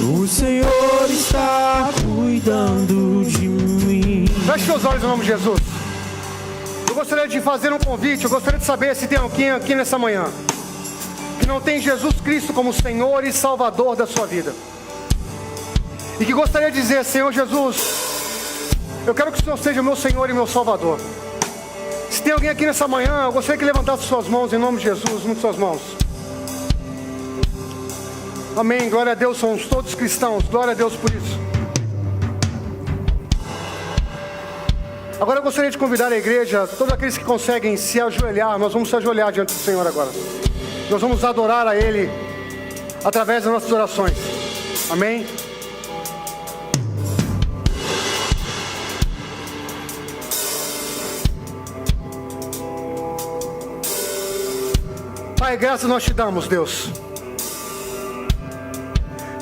O Senhor está cuidando de mim. Feche seus olhos em nome de Jesus. Eu gostaria de fazer um convite. Eu gostaria de saber se tem alguém aqui nessa manhã que não tem Jesus Cristo como Senhor e Salvador da sua vida, e que gostaria de dizer: Senhor Jesus, eu quero que o Senhor seja meu Senhor e meu Salvador. Se tem alguém aqui nessa manhã, eu gostaria que levantasse suas mãos em nome de Jesus, em suas mãos. Amém, glória a Deus, somos todos cristãos, glória a Deus por isso. Agora eu gostaria de convidar a igreja, todos aqueles que conseguem se ajoelhar, nós vamos se ajoelhar diante do Senhor agora. Nós vamos adorar a Ele através das nossas orações. Amém? Pai, graças nós te damos, Deus.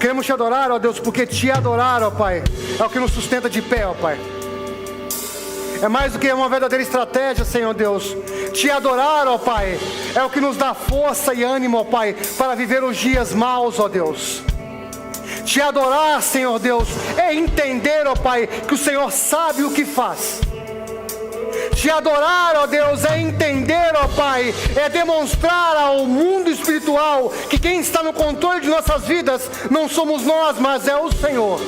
Queremos te adorar, ó Deus, porque te adorar, ó Pai, é o que nos sustenta de pé, ó Pai. É mais do que uma verdadeira estratégia, Senhor Deus. Te adorar, ó Pai, é o que nos dá força e ânimo, ó Pai, para viver os dias maus, ó Deus. Te adorar, Senhor Deus, é entender, ó Pai, que o Senhor sabe o que faz. Te adorar, ó Deus, é entender, ó Pai, é demonstrar ao mundo espiritual que quem está no controle de nossas vidas não somos nós, mas é o Senhor.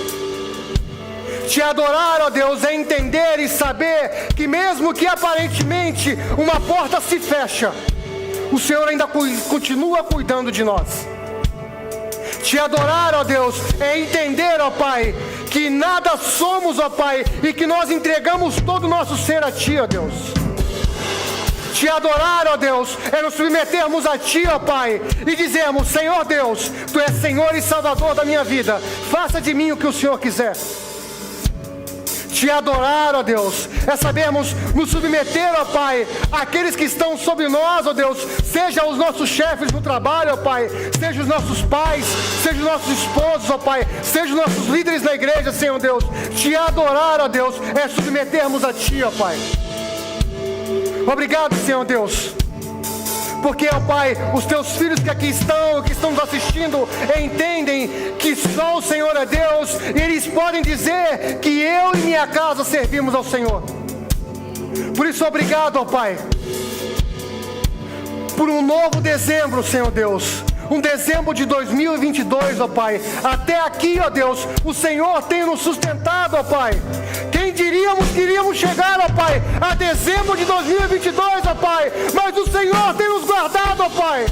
Te adorar, ó Deus, é entender e saber que mesmo que aparentemente uma porta se fecha, o Senhor ainda continua cuidando de nós. Te adorar, ó Deus, é entender, ó Pai, que nada somos, ó Pai, e que nós entregamos todo o nosso ser a Ti, ó Deus. Te adorar, ó Deus, é nos submetermos a Ti, ó Pai, e dizermos: Senhor Deus, Tu és Senhor e Salvador da minha vida, faça de mim o que o Senhor quiser. Te adorar, ó Deus, é sabermos nos submeter, ó Pai, àqueles que estão sobre nós, ó Deus, seja os nossos chefes no trabalho, ó Pai, seja os nossos pais, seja os nossos esposos, ó Pai, seja os nossos líderes na igreja, Senhor Deus. Te adorar, ó Deus, é submetermos a Ti, ó Pai. Obrigado, Senhor Deus, porque, ó Pai, os Teus filhos que aqui estão, que estão nos assistindo, entendem que só o Senhor é Deus, e eles podem dizer que eu e minha casa servimos ao Senhor. Por isso, obrigado, ó Pai, por um novo dezembro, Senhor Deus. Um dezembro de 2022, ó Pai. Até aqui, ó Deus, o Senhor tem nos sustentado, ó Pai. Quem diríamos que iríamos chegar, ó Pai, a dezembro de 2022, ó Pai. Mas o Senhor tem nos guardado, ó Pai.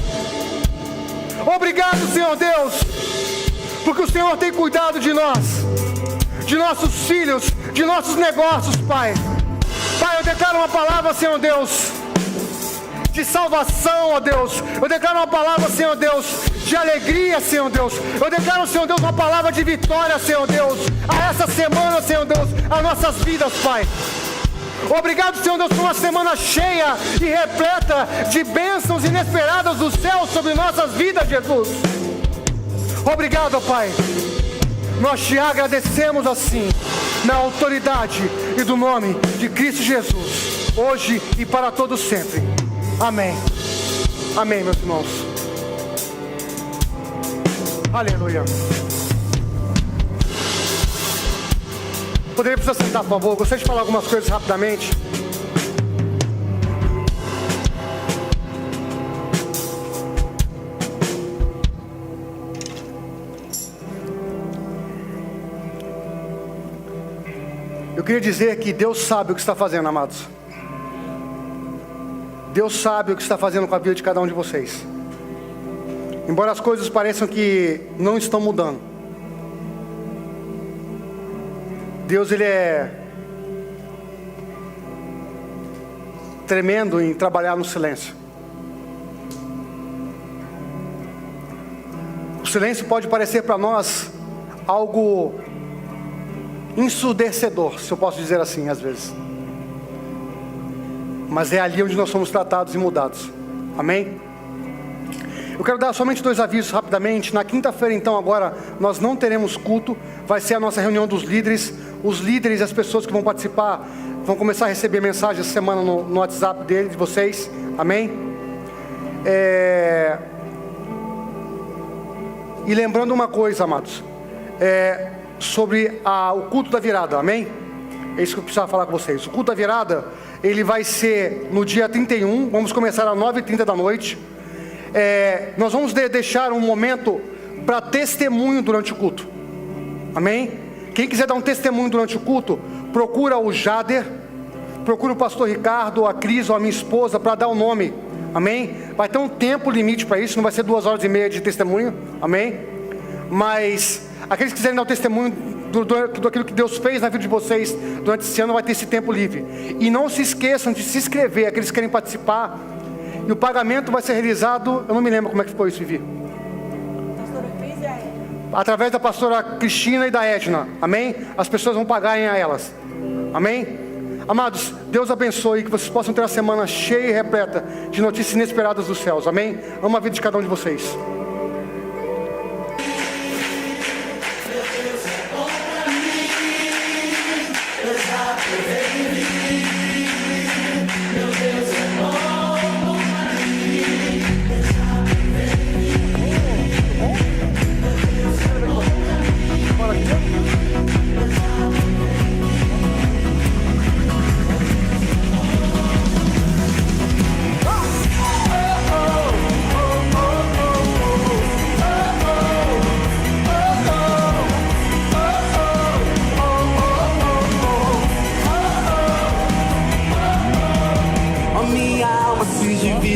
Obrigado, Senhor Deus, porque o Senhor tem cuidado de nós, de nossos filhos, de nossos negócios, Pai. Pai, eu declaro uma palavra, Senhor Deus, de salvação, ó Deus. Eu declaro uma palavra, Senhor Deus, de alegria, Senhor Deus. Eu declaro, Senhor Deus, uma palavra de vitória, Senhor Deus, a essa semana, Senhor Deus, as nossas vidas, Pai. Obrigado, Senhor Deus, por uma semana cheia e repleta de bênçãos inesperadas do céu sobre nossas vidas, Jesus. Obrigado, Pai. Nós te agradecemos assim, na autoridade e do nome de Cristo Jesus, hoje e para todos sempre. Amém. Amém, meus irmãos. Aleluia. Poderia precisar sentar, por favor? Gostaria de falar algumas coisas rapidamente. Eu queria dizer que Deus sabe o que está fazendo, amados. Deus sabe o que está fazendo com a vida de cada um de vocês. Embora as coisas pareçam que não estão mudando, Deus, Ele é tremendo em trabalhar no silêncio. O silêncio pode parecer para nós algo ensurdecedor, se eu posso dizer assim, às vezes. Mas é ali onde nós somos tratados e mudados. Amém? Eu quero dar somente 2 avisos rapidamente. Na quinta-feira, então, agora, nós não teremos culto. Vai ser a nossa reunião dos líderes. Os líderes e as pessoas que vão participar vão começar a receber mensagem essa semana no WhatsApp de vocês. Amém? E lembrando uma coisa, amados, sobre o culto da virada. Amém? É isso que eu precisava falar com vocês. O culto da virada, ele vai ser no dia 31. Vamos começar às 9h30 da noite. Nós vamos deixar um momento para testemunho durante o culto. Amém? Quem quiser dar um testemunho durante o culto, procura o Jader, procura o pastor Ricardo, a Cris ou a minha esposa para dar o nome. Amém? Vai ter um tempo limite para isso, não vai ser 2h30 de testemunho. Amém? Mas aqueles que quiserem dar o testemunho do aquilo que Deus fez na vida de vocês durante esse ano, vai ter esse tempo livre. E não se esqueçam de se inscrever, aqueles que querem participar. E o pagamento vai ser realizado, eu não me lembro como é que foi isso, Vivi. Através da pastora Cristina e da Edna. Amém? As pessoas vão pagarem a elas. Amém? Amados, Deus abençoe, que vocês possam ter uma semana cheia e repleta de notícias inesperadas dos céus. Amém? Amo a vida de cada um de vocês.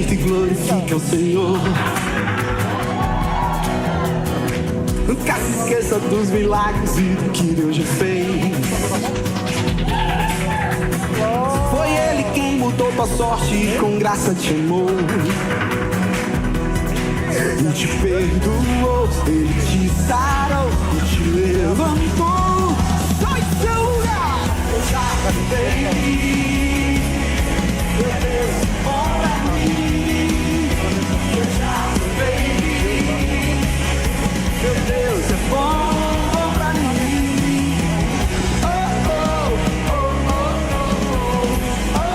E glorifica o Senhor. Nunca se esqueça dos milagres e do que Deus já fez. Foi Ele quem mudou tua sorte e com graça te amou. Ele te perdoou, Ele te sarou e te levantou. Só em seu lugar eu já cantei. Meu Deus, ora em mim. Eu já provei. Meu Deus é bom pra mim. Oh, oh, oh, oh, oh, oh,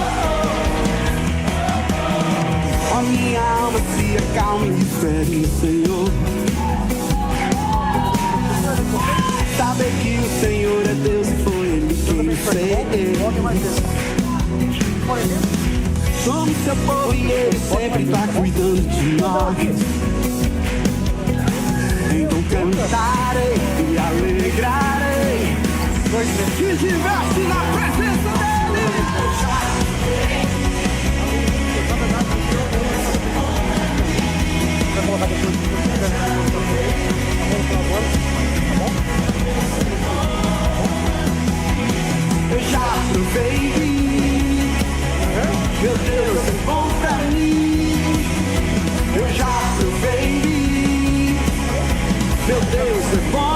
oh. A minha alma se acalma e espere no Senhor. Saber que o Senhor é Deus e foi Ele quem me fez. Somos seu povo e Ele sempre está cuidando de nós. Então cantarei e alegrarei. Se diverte na presença dEle. Vai colocar depois. ser bom.